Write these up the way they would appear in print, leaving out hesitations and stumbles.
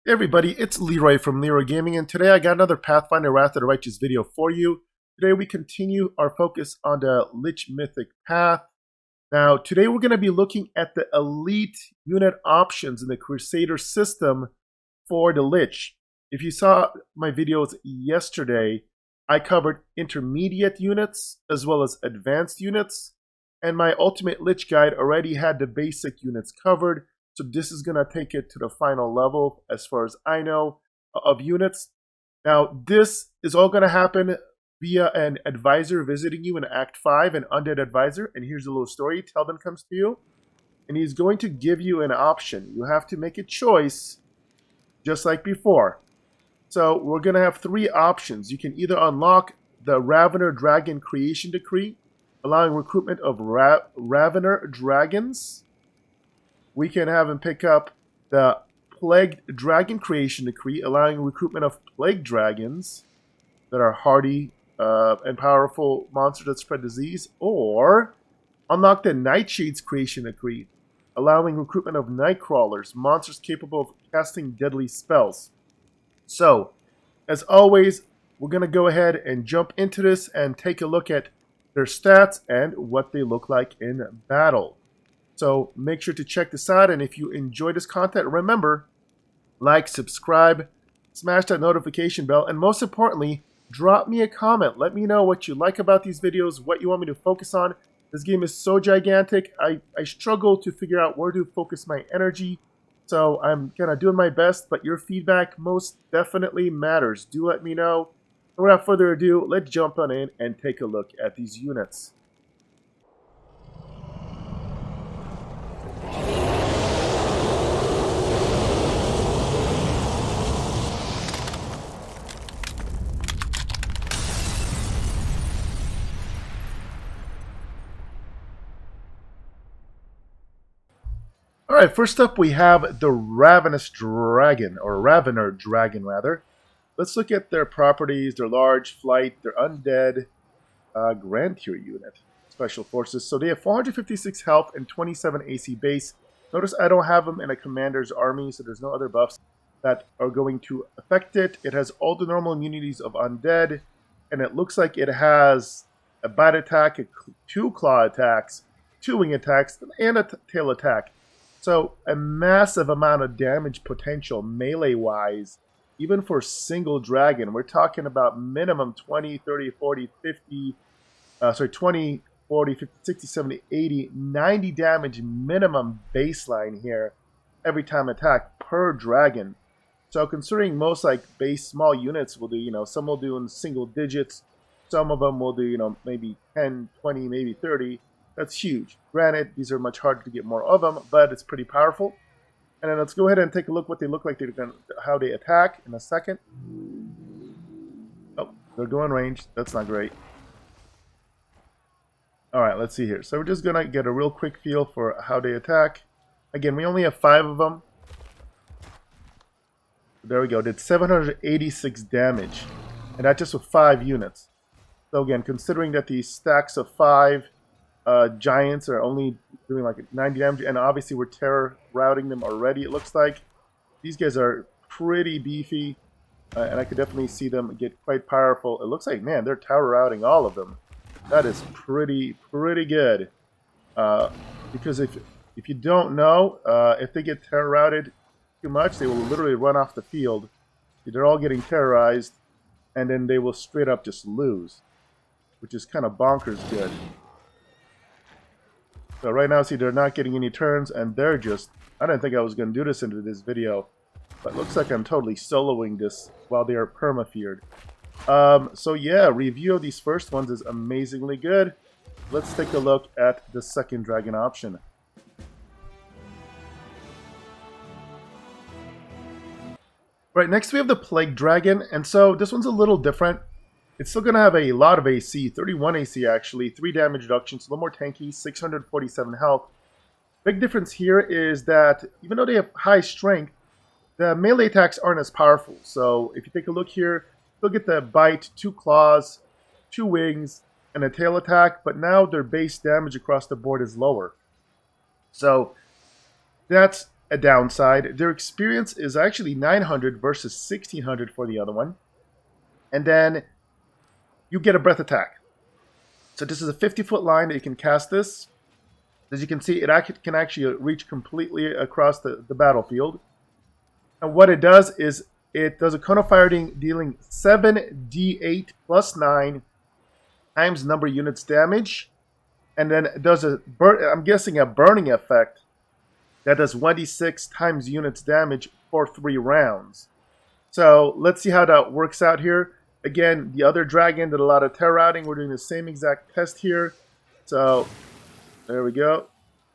Hey everybody, it's Leeroy from Leeroy Gaming, and today I got another Pathfinder Wrath of the Righteous video for you. Today we continue our focus on the Lich Mythic path. Now, today we're going to be looking at the elite unit options in the Crusader system for the Lich. If you saw my videos yesterday, I covered intermediate units as well as advanced units, and my Ultimate Lich guide already had the basic units covered. So this is going to take it to the final level, as far as I know, of units. Now, this is all going to happen via an advisor visiting you in Act 5, an undead advisor. And here's a little story. Telvin comes to you, and he's going to give you an option. You have to make a choice, just like before. So we're going to have three options. You can either unlock the Ravener Dragon Creation Decree, allowing recruitment of Ravener Dragons. We can have him pick up the Plagued Dragon Creation Decree, allowing recruitment of Plague Dragons that are hardy and powerful monsters that spread disease. Or unlock the Nightshades Creation Decree, allowing recruitment of Nightcrawlers, monsters capable of casting deadly spells. So, as always, we're going to go ahead and jump into this and take a look at their stats and what they look like in battle. So make sure to check this out, and if you enjoy this content, remember, like, subscribe, smash that notification bell, and most importantly, drop me a comment. Let me know what you like about these videos, what you want me to focus on. This game is so gigantic, I struggle to figure out where to focus my energy, so I'm kind of doing my best, but your feedback most definitely matters. Do let me know. And without further ado, let's jump on in and take a look at these units. Alright, first up we have the Ravenous Dragon, or Ravener Dragon rather. Let's look at their properties. They're large, flight, they're undead, Grand Tier unit, Special Forces. So they have 456 health and 27 AC base. Notice I don't have them in a commander's army, so there's no other buffs that are going to affect it. It has all the normal immunities of undead, and it looks like it has a bite attack, 2 claw attacks, 2 wing attacks, and a tail attack. So a massive amount of damage potential melee-wise, even for single dragon. We're talking about minimum 20, 30, 40, 50, 20, 40, 50, 60, 70, 80, 90 damage minimum baseline here every time attack per dragon. So considering most like base small units will do, some will do in single digits, some of them will do, maybe 10, 20, maybe 30. That's huge. Granted, these are much harder to get more of them, but it's pretty powerful. And then let's go ahead and take a look what they look like, how they attack in a second. Oh, they're going range. That's not great. Alright, let's see here. So we're just going to get a real quick feel for how they attack. Again, we only have 5 of them. There we go. Did 786 damage. And that's just with 5 units. So again, considering that these stacks of 5 giants are only doing like 90 damage, and obviously we're terror routing them already, it looks like. These guys are pretty beefy, and I could definitely see them get quite powerful. It looks like, man, they're tower routing all of them. That is pretty good. Because if you don't know, if they get terror routed too much, they will literally run off the field. They're all getting terrorized, and then they will straight up just lose, which is kind of bonkers good. So right now, see, they're not getting any turns, and they're just... I didn't think I was going to do this into this video, but it looks like I'm totally soloing this while they are perma-feared. So yeah, review of these first ones is amazingly good. Let's take a look at the second dragon option. Right, next we have the Plague Dragon, and so this one's a little different. It's still going to have a lot of AC, 31 AC actually, 3 damage reductions, a little more tanky, 647 health. Big difference here is that even though they have high strength, the melee attacks aren't as powerful. So if you take a look here, you'll get the bite, 2 claws, 2 wings, and a tail attack, but now their base damage across the board is lower. So that's a downside. Their experience is actually 900 versus 1600 for the other one. And then you get a breath attack. So this is a 50-foot line that you can cast this. As you can see, it can actually reach completely across the battlefield. And what it does is it does a cone of fire dealing 7d8 plus 9 times number of units damage. And then it does I'm guessing a burning effect that does 1d6 times units damage for 3 rounds. So let's see how that works out here. Again, the other dragon did a lot of terror routing. We're doing the same exact test here. So there we go.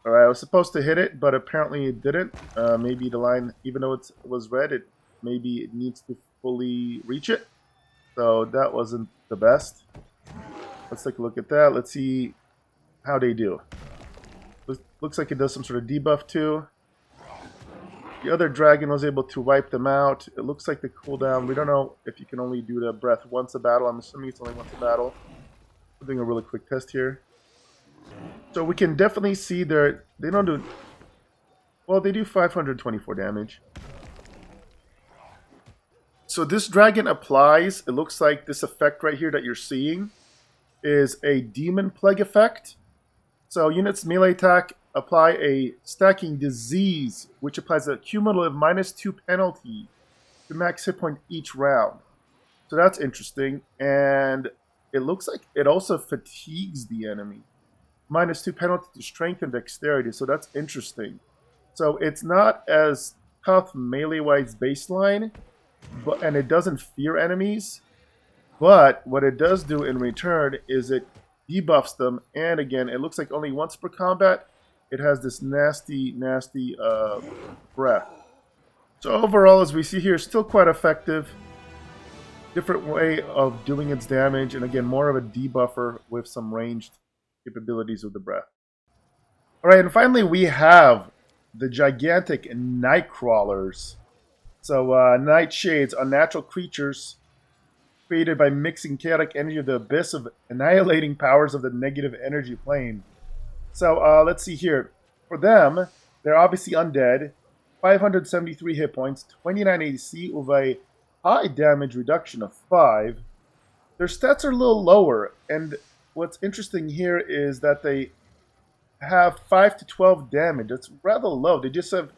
All right, I was supposed to hit it, but apparently it didn't. Maybe the line, even though it was red, maybe it needs to fully reach it. So that wasn't the best. Let's take a look at that. Let's see how they do. Looks like it does some sort of debuff too. The other dragon was able to wipe them out. It looks like the cooldown, we don't know if you can only do the breath once a battle. I'm assuming it's only once a battle. We're doing a really quick test here. So we can definitely see they don't do, well, they do 524 damage. So this dragon applies, it looks like this effect right here that you're seeing is a demon plague effect. So units melee attack apply a stacking disease, which applies a cumulative -2 penalty to max hit point each round. So that's interesting, and it looks like it also fatigues the enemy. -2 penalty to strength and dexterity, so that's interesting. So it's not as tough melee-wise baseline, and it doesn't fear enemies. But what it does do in return is it debuffs them, and again, it looks like only once per combat, it has this nasty, nasty breath. So overall, as we see here, still quite effective. Different way of doing its damage, and again, more of a debuffer with some ranged capabilities of the breath. Alright, and finally we have the gigantic Nightcrawlers. So, Nightshades, unnatural creatures created by mixing chaotic energy of the abyss of annihilating powers of the negative energy plane. So, let's see here. For them, they're obviously undead, 573 hit points, 29 AC with a high damage reduction of 5. Their stats are a little lower, and what's interesting here is that they have 5 to 12 damage. That's rather low. They just have,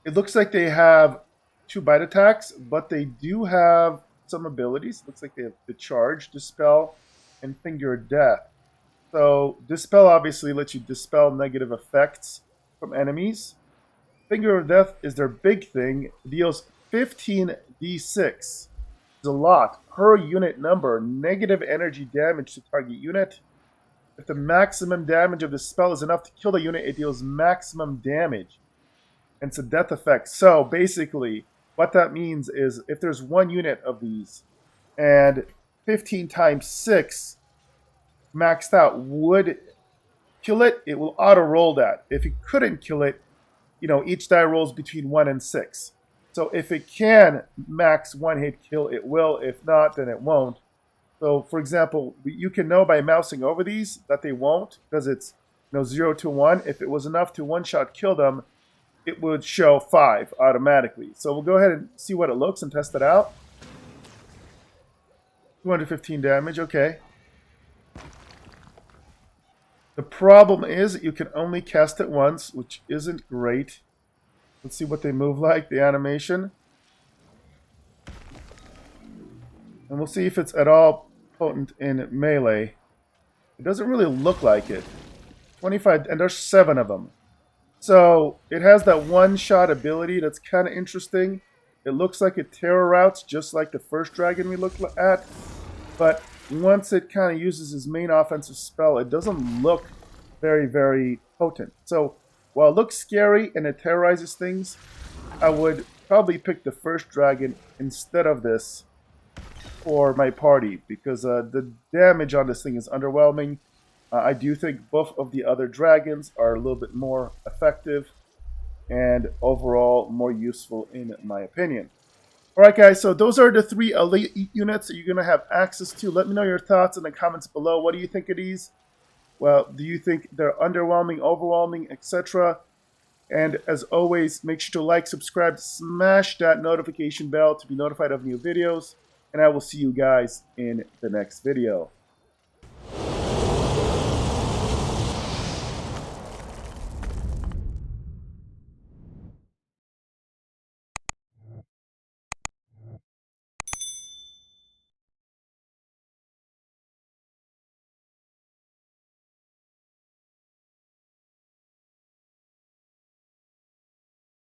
it looks like they have 2 bite attacks, but they do have some abilities. Looks like they have the charge, dispel, and finger of death. So dispel obviously lets you dispel negative effects from enemies. Finger of death is their big thing. It deals 15d6. It's a lot per unit number. Negative energy damage to target unit. If the maximum damage of the spell is enough to kill the unit, it deals maximum damage. And it's a death effect. So basically, what that means is if there's one unit of these and 15 times 6 maxed out would kill it, it will auto-roll that. If it couldn't kill it, you know, each die rolls between 1 and 6. So if it can max one hit kill, it will. If not, then it won't. So for example, you can know by mousing over these that they won't, because it's 0 to 1. If it was enough to one-shot kill them, it would show 5 automatically. So we'll go ahead and see what it looks and test it out. 215 damage, okay. The problem is that you can only cast it once, which isn't great. Let's see what they move like, the animation. And we'll see if it's at all potent in melee. It doesn't really look like it. 25, and there's 7 of them. So it has that one-shot ability that's kind of interesting. It looks like it terror routes just like the first dragon we looked at. But once it kind of uses his main offensive spell, it doesn't look very, very potent. So while it looks scary and it terrorizes things, I would probably pick the first dragon instead of this for my party, because the damage on this thing is underwhelming. I do think both of the other dragons are a little bit more effective and overall more useful in my opinion. Alright guys, so those are the 3 elite units that you're going to have access to. Let me know your thoughts in the comments below. What do you think of these? Well, do you think they're underwhelming, overwhelming, etc.? And as always, make sure to like, subscribe, smash that notification bell to be notified of new videos. And I will see you guys in the next video.